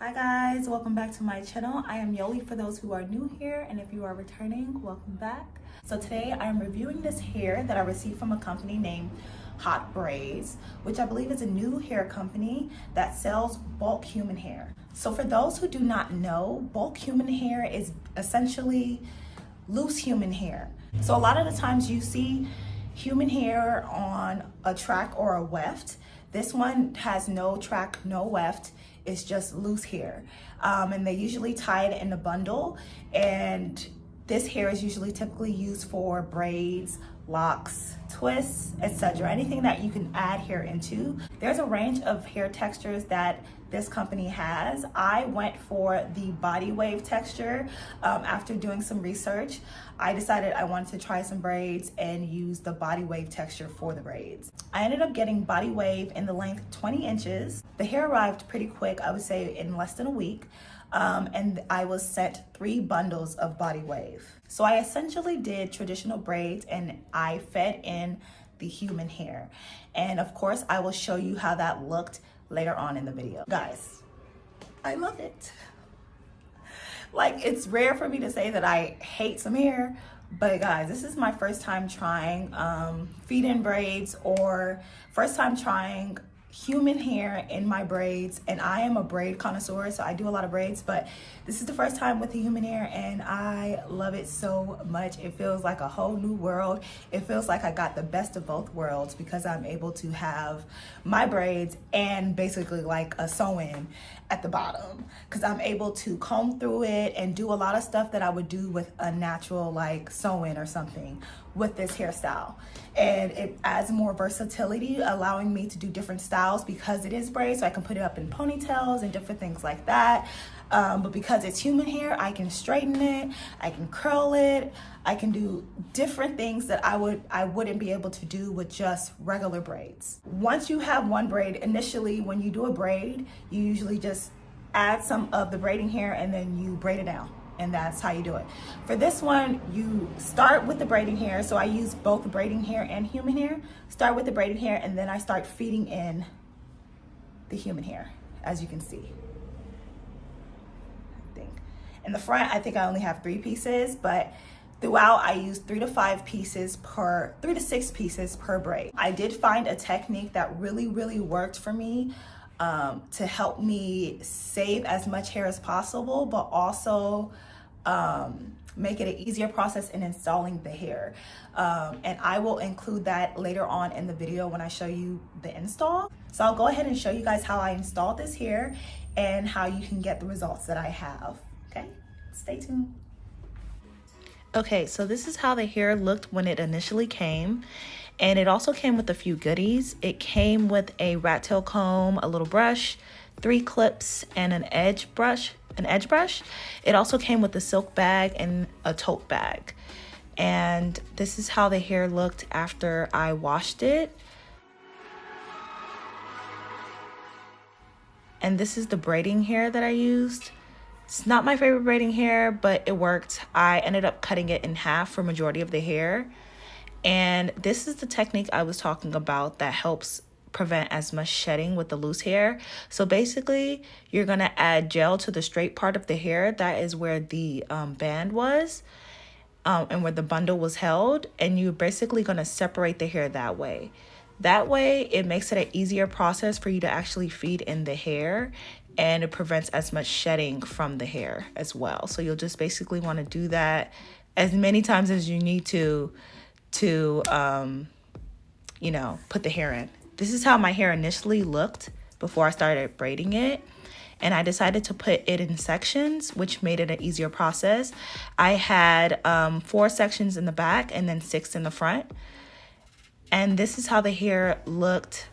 Hi guys, welcome back to my channel. I am Yoli for those who are new here, and if you are returning, welcome back. So today I am reviewing this hair that I received from a company named HOTBRAIDS, which I believe is a new hair company that sells bulk human hair. So for those who do not know, bulk human hair is essentially loose human hair. So a lot of the times you see human hair on a track or a weft. This one has no track, no weft. It's just loose hair. And they usually tie it in a bundle. And this hair is usually typically used for braids, locks, twists, etc. Anything that you can add hair into. There's a range of hair textures that this company has. I went for the body wave texture. After doing some research, I decided I wanted to try some braids and use the body wave texture for the braids. I ended up getting body wave in the length 20 inches. The hair arrived pretty quick, I would say in less than a week. And I was sent 3 bundles of body wave. So I essentially did traditional braids and I fed in the human hair. And of course, I will show you how that looked later on in the video. Guys, I love it. Like, it's rare for me to say that I hate some hair, but guys, this is my first time trying feed-in braids, or first time trying human hair in my braids. And I am a braid connoisseur, so I do a lot of braids, but this is the first time with the human hair and I love it so much. It feels like a whole new world. It feels like I got the best of both worlds because I'm able to have my braids and basically like a sew-in at the bottom, because I'm able to comb through it and do a lot of stuff that I would do with a natural like sew-in or something with this hairstyle. And it adds more versatility, allowing me to do different styles because it is braids, so I can put it up in ponytails and different things like that. But because it's human hair, I can straighten it, I can curl it, I can do different things that I wouldn't be able to do with just regular braids. Once you have one braid, initially when you do a braid, you usually just add some of the braiding hair and then you braid it down. And that's how you do it. For this one, you start with the braiding hair. So I use both the braiding hair and human hair. Start with the braiding hair and then I start feeding in the human hair, as you can see. In the front, I think I only have 3 pieces, but throughout I use 3 to 6 pieces per braid. I did find a technique that really worked for me to help me save as much hair as possible, but also make it an easier process in installing the hair. And I will include that later on in the video when I show you the install. So I'll go ahead and show you guys how I installed this hair and how you can get the results that I have. Okay, stay tuned. Okay, so this is how the hair looked when it initially came. And it also came with a few goodies. It came with a rat tail comb, a little brush, 3 clips, and an edge brush. It also came with a silk bag and a tote bag. And this is how the hair looked after I washed it. And this is the braiding hair that I used. It's not my favorite braiding hair, but it worked. I ended up cutting it in half for majority of the hair. And this is the technique I was talking about that helps prevent as much shedding with the loose hair. So basically, you're gonna add gel to the straight part of the hair. That is where the band was and where the bundle was held. And you're basically gonna separate the hair that way. That way, it makes it an easier process for you to actually feed in the hair, and it prevents as much shedding from the hair as well. So you'll just basically want to do that as many times as you need to you know, put the hair in. This is how my hair initially looked before I started braiding it. And I decided to put it in sections, which made it an easier process. I had 4 sections in the back and then 6 in the front. And this is how the hair looked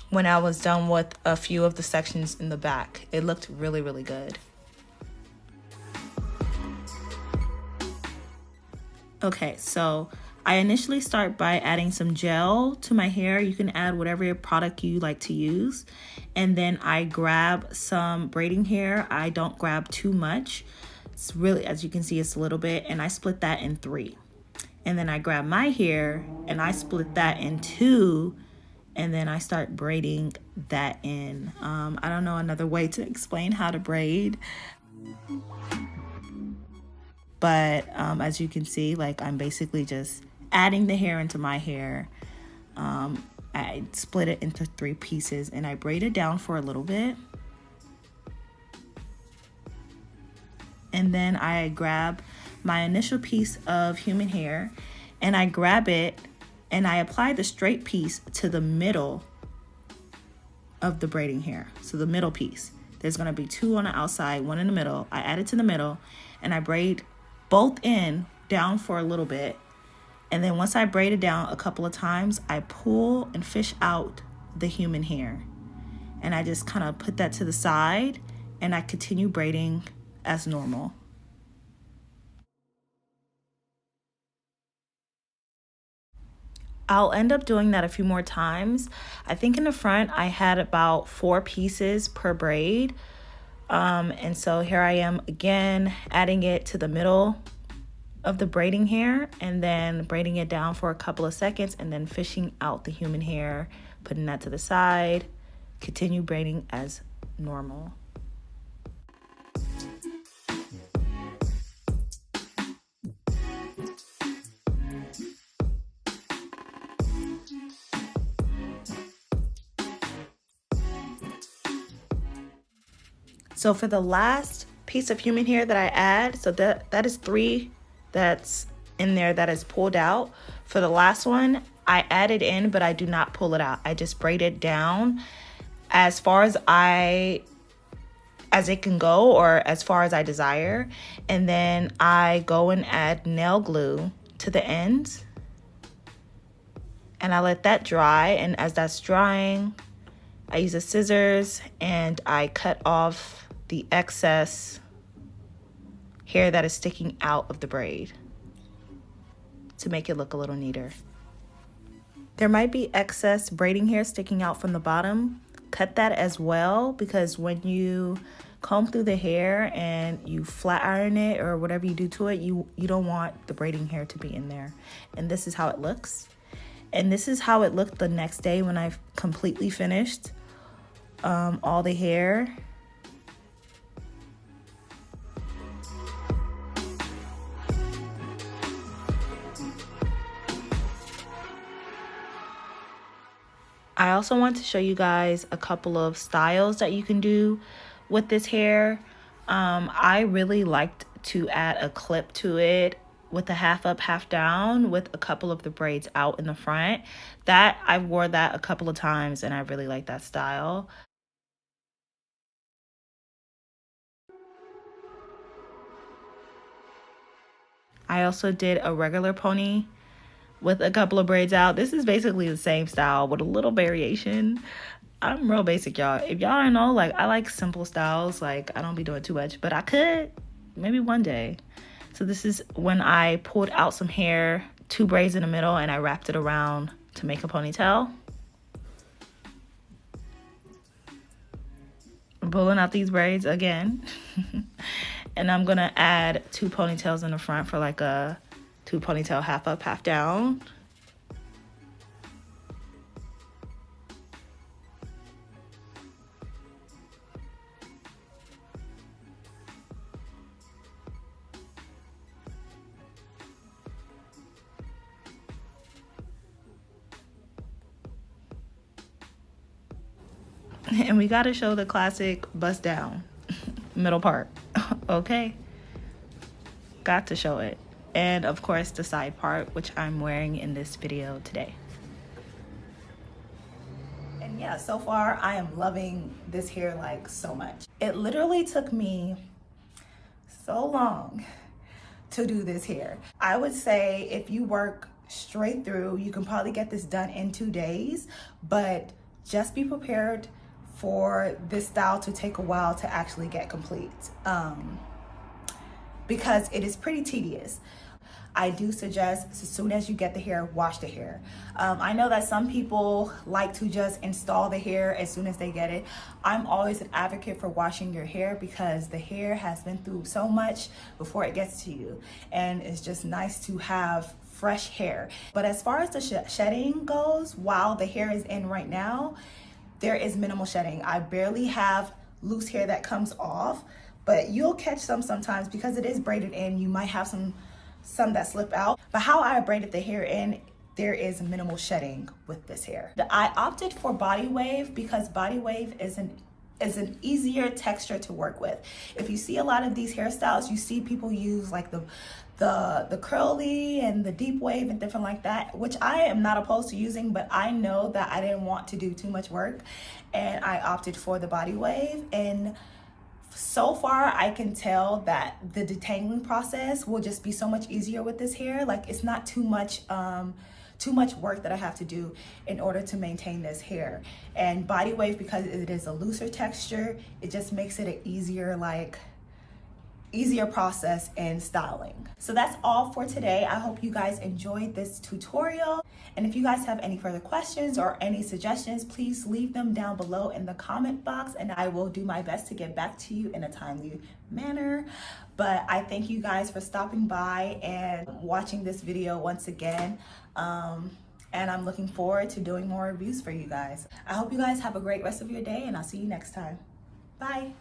when I was done with a few of the sections in the back. It looked really good. Okay, so I initially start by adding some gel to my hair. You can add whatever product you like to use. And then I grab some braiding hair. I don't grab too much. It's really, as you can see, it's a little bit. And I split that in 3. And then I grab my hair and I split that in 2 and then I start braiding that in. I don't know another way to explain how to braid, but as you can see, like, I'm basically just adding the hair into my hair. I split it into 3 pieces and I braid it down for a little bit. And then I grab my initial piece of human hair and I grab it and I apply the straight piece to the middle of the braiding hair. So the middle piece. There's gonna be 2 on the outside, 1 in the middle. I add it to the middle and I braid both in down for a little bit. And then once I braid it down a couple of times, I pull and fish out the human hair. And I just kind of put that to the side and I continue braiding as normal. I'll end up doing that a few more times. I think in the front I had about 4 pieces per braid. And so here I am again, adding it to the middle of the braiding hair and then braiding it down for a couple of seconds and then fishing out the human hair, putting that to the side, continue braiding as normal. So for the last piece of human hair that I add, so that is 3 that's in there that is pulled out. For the last one, I add it in, but I do not pull it out. I just braid it down as far as it can go, or as far as I desire. And then I go and add nail glue to the ends. And I let that dry, and as that's drying, I use a scissors and I cut off the excess hair that is sticking out of the braid to make it look a little neater. There might be excess braiding hair sticking out from the bottom. Cut that as well, because when you comb through the hair and you flat iron it or whatever you do to it, you don't want the braiding hair to be in there. And this is how it looks. And this is how it looked the next day when I've completely finished all the hair. I also want to show you guys a couple of styles that you can do with this hair. I really liked to add a clip to it with a half up, half down with a couple of the braids out in the front. That I wore that a couple of times and I really like that style. I also did a regular pony with a couple of braids out. This is basically the same style with a little variation. I'm real basic, y'all. If y'all don't know, like, I like simple styles. Like, I don't be doing too much, but I could maybe one day. So this is when I pulled out some hair, 2 braids in the middle, and I wrapped it around to make a ponytail. I'm pulling out these braids again. And I'm gonna add 2 ponytails in the front for like a 2 ponytail half up, half down. And we gotta show the classic bust down middle part. Okay, got to show it. And of course the side part, which I'm wearing in this video today. And yeah, so far I am loving this hair like so much. It literally took me so long to do this hair. I would say if you work straight through, you can probably get this done in 2 days, but just be prepared for this style to take a while to actually get complete, because it is pretty tedious. I do suggest as soon as you get the hair, wash the hair. I know that some people like to just install the hair as soon as they get it. I'm always an advocate for washing your hair because the hair has been through so much before it gets to you, and it's just nice to have fresh hair. But as far as the shedding goes, while the hair is in right now, there is minimal shedding. I barely have loose hair that comes off, but you'll catch some sometimes because it is braided in. You might have some that slip out. But how I braided the hair in, there is minimal shedding with this hair. I opted for body wave because body wave is an easier texture to work with. If you see a lot of these hairstyles, you see people use like the curly and the deep wave and different like that, which I am not opposed to using, but I know that I didn't want to do too much work and I opted for the body wave. And so far I can tell that the detangling process will just be so much easier with this hair. Like it's not too much work that I have to do in order to maintain this hair. And body wave, because it is a looser texture, it just makes it an easier process in styling. So that's all for today. I hope you guys enjoyed this tutorial. And if you guys have any further questions or any suggestions, please leave them down below in the comment box and I will do my best to get back to you in a timely manner. But I thank you guys for stopping by and watching this video once again. And I'm looking forward to doing more reviews for you guys. I hope you guys have a great rest of your day and I'll see you next time. Bye.